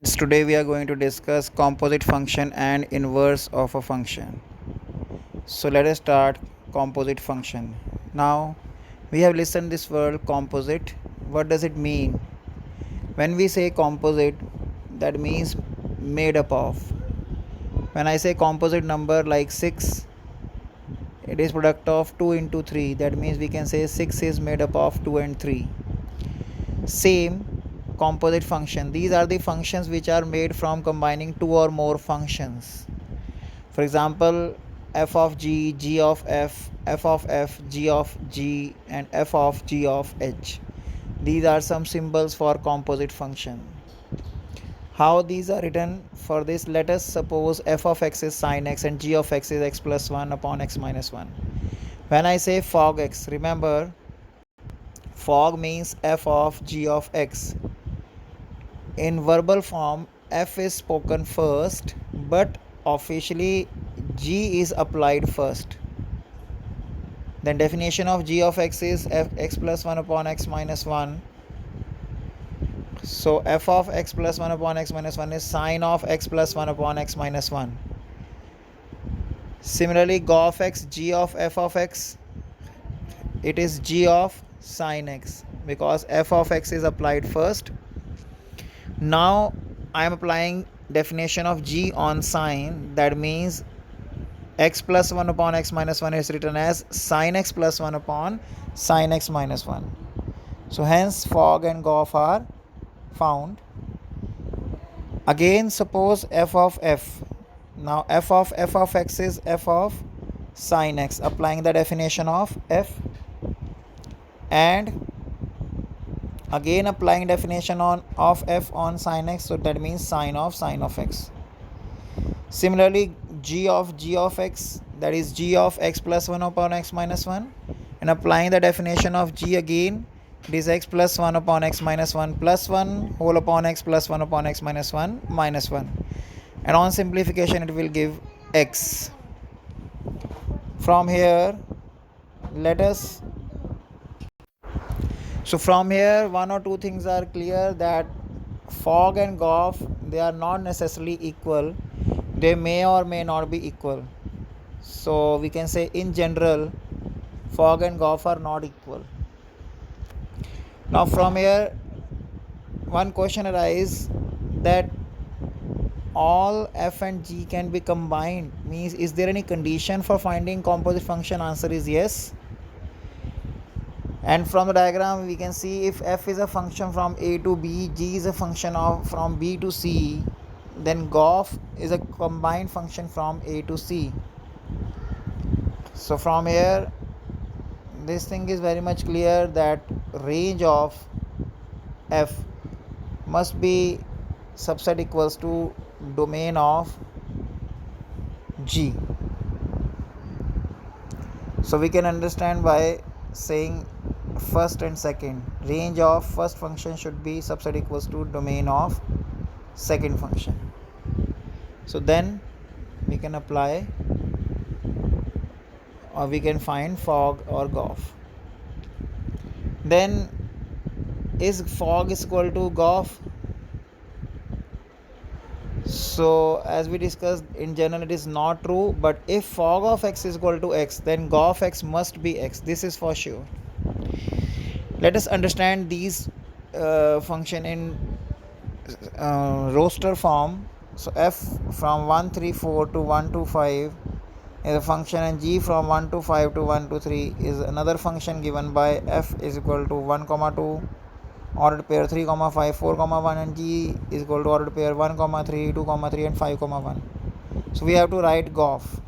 Today we are going to discuss composite function and inverse of a function. So let us start composite function. Now we have listened this word composite. What does it mean? When we say composite, that means made up of. When I say composite number like 6, it is product of 2 into 3. That means we can say 6 is made up of 2 and 3. Same composite function. These are the functions which are made from combining two or more functions. For example, f of g, g of f, g of g, and f of g of h. These are some symbols for composite function. How these are written? For this, let us suppose f of x is sin x and g of x is x plus 1 upon x minus 1. When I say fog x, remember fog means f of g of x. In verbal form, f is spoken first, but officially g is applied first. Then definition of g of x is x plus 1 upon x minus 1. So f of x plus 1 upon x minus 1 is sine of x plus 1 upon x minus 1. Similarly, g of x, g of f of x, it is g of sine x because f of x is applied first. Now I am applying definition of g on sine. That means x plus 1 upon x minus 1 is written as sine x plus 1 upon sine x minus 1. So hence fog and gof are found. Again, suppose f of f. Now f of x is f of sine x. Applying the definition of f, and again applying definition of f on sine x, so that means sine of x. Similarly, g of x, that is g of x plus 1 upon x minus 1, and applying the definition of g again, it is x plus 1 upon x minus 1 plus 1 whole upon x plus 1 upon x minus 1 minus 1, and on simplification it will give x. From here, let us so from here one or two things are clear, that fog and gof, they are not necessarily equal. They may or may not be equal. So we can say in general fog and gof are not equal. Now from here one question arises, that all f and g can be combined, means is there any condition for finding composite function? Answer is yes. And from the diagram we can see, if f is a function from a to b, g is a function of from b to c, then gof is a combined function from a to c. So from here this thing is very much clear, that range of f must be subset equals to domain of g. So we can understand by saying first and second, range of first function should be subset equals to domain of second function. So then we can apply, or we can find fog or gof. Then is fog is equal to gof? So as we discussed, in general it is not true, but if fog of x is equal to x, then gof x must be x. This is for sure. Let us understand these function in roster form. So f from 134 to 125 is a function, and g from 1 to 5 to 1 to 3 is another function given by f is equal to 1 comma 2 ordered pair 3 comma 5 4 comma 1, and g is equal to ordered pair 1 comma 3 2 comma 3 and 5 comma 1. So we have to write gof.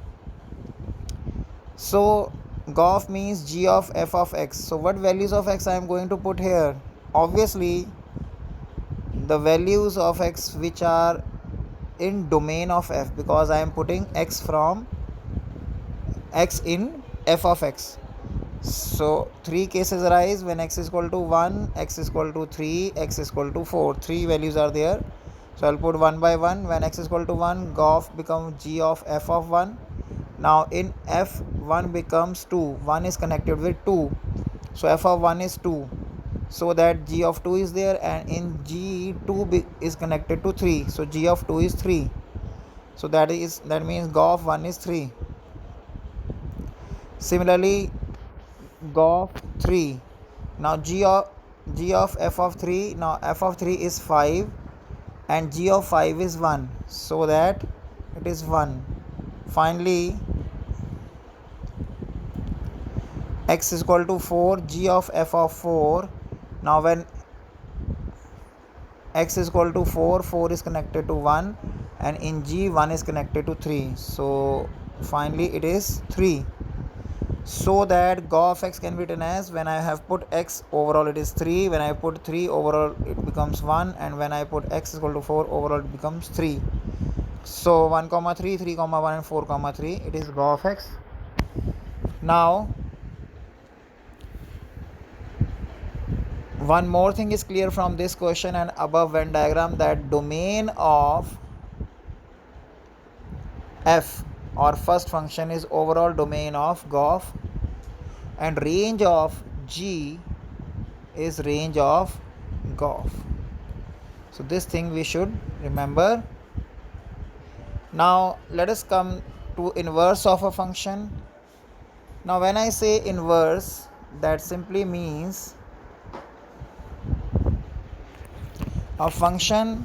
So gof means g of f of x. So what values of x I am going to put here? Obviously the values of x which are in domain of f, because I am putting x from x in f of x. So three cases arise when x is equal to 1, x is equal to 3, x is equal to 4. Three values are there. So I'll put 1 by 1. When x is equal to 1, gof becomes g of f of 1. Now in f, 1 becomes 2. 1 is connected with 2. So f of 1 is 2. so that g of 2 is there, and in g 2 is connected to 3, so g of 2 is 3. So that means g of 1 is 3. Similarly, g of 3. Now g of f of 3. Now f of 3 is 5 and g of 5 is 1, so that it is 1. Finally, x is equal to 4, g of f of 4. Now when x is equal to 4, 4 is connected to 1, and in g 1 is connected to 3, so finally it is 3. So that g of x can be written as, when I have put x overall it is 3, when I put 3 overall it becomes 1, and when I put x is equal to 4 overall it becomes 3. So 1 comma 3, 3 comma 1 and 4 comma 3, it is g of x. Now one more thing is clear from this question and above Venn diagram, that domain of f or first function is overall domain of g of, and range of g is range of g of. So this thing we should remember. Now let us come to inverse of a function. Now when I say inverse, that simply means a function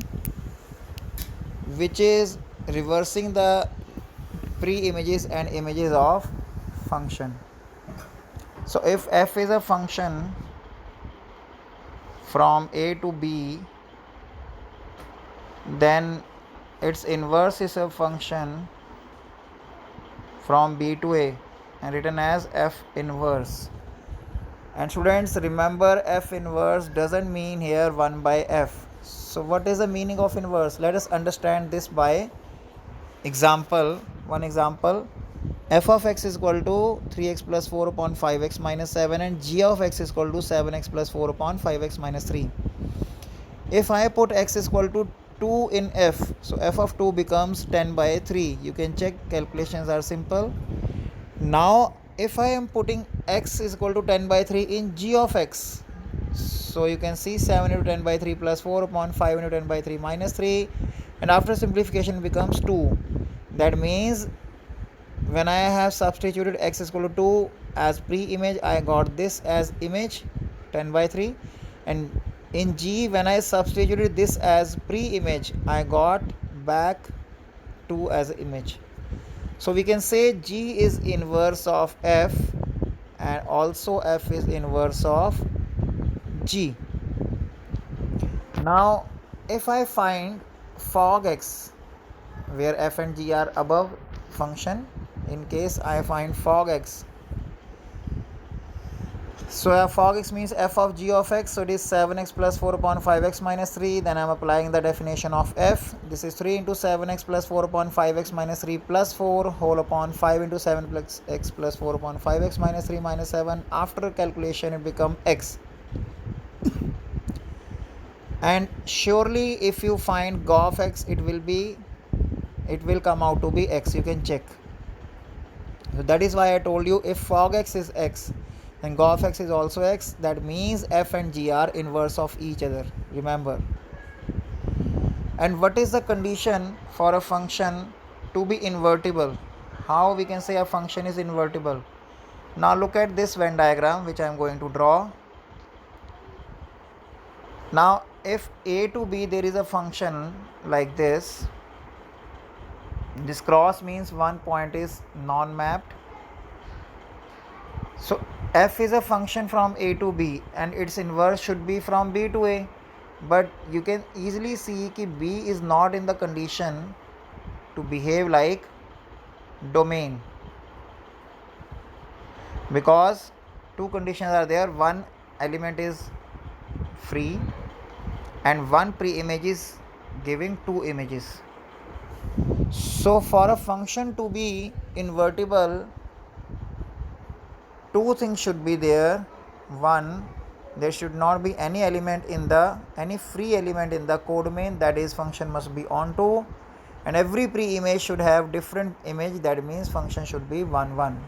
which is reversing the pre-images and images of function. So if f is a function from a to b, then its inverse is a function from b to a, and written as f inverse. And students, remember, f inverse doesn't mean here 1 by f. So what is the meaning of inverse? Let us understand this by example. One example, f of x is equal to 3x plus 4 upon 5x minus 7, and g of x is equal to 7x plus 4 upon 5x minus 3. If I put x is equal to 2 in f, so f of 2 becomes 10 by 3. You can check, calculations are simple. Now if I am putting x is equal to 10 by 3 in g of x, so you can see 7 into 10 by 3 plus 4 upon 5 into 10 by 3 minus 3, and after simplification it becomes 2. That means when I have substituted x is equal to 2 as pre-image, I got this as image 10 by 3, and in g when I substituted this as pre-image, I got back 2 as image. So we can say g is inverse of f, and also f is inverse of g. Now if I find fog x, where f and g are above function, in case I find fog x, so fog x means f of g of x, so it is 7x plus 4 upon 5x minus 3. Then I am applying the definition of f. This is 3 into 7x plus 4 upon 5x minus 3 plus 4 whole upon 5 into 7 plus x plus 4 upon 5x minus 3 minus 7. After calculation it becomes x. And surely if you find g of x, it will come out to be x. You can check. So that is why I told you, if fog x is x, then g of x is also x. That means f and g are inverse of each other. Remember. And what is the condition for a function to be invertible? How we can say a function is invertible? Now look at this Venn diagram which I am going to draw. Now if a to b there is a function like this, this cross means one point is non-mapped. So f is a function from a to b, and its inverse should be from b to a. But you can easily see that b is not in the condition to behave like domain, because two conditions are there. One element is free and one pre-image is giving two images. So for a function to be invertible, two things should be there. One, there should not be any free element in the codomain, that is function must be onto, and every pre-image should have different image, that means function should be 1 1.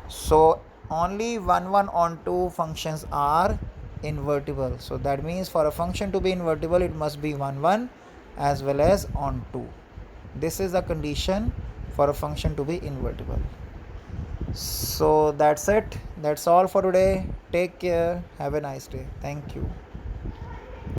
So only 1 1 onto functions are invertible. So that means for a function to be invertible, it must be 1 1 as well as on 2. This is the condition for a function to be invertible. So that's it. That's all for today. Take care. Have a nice day. Thank you.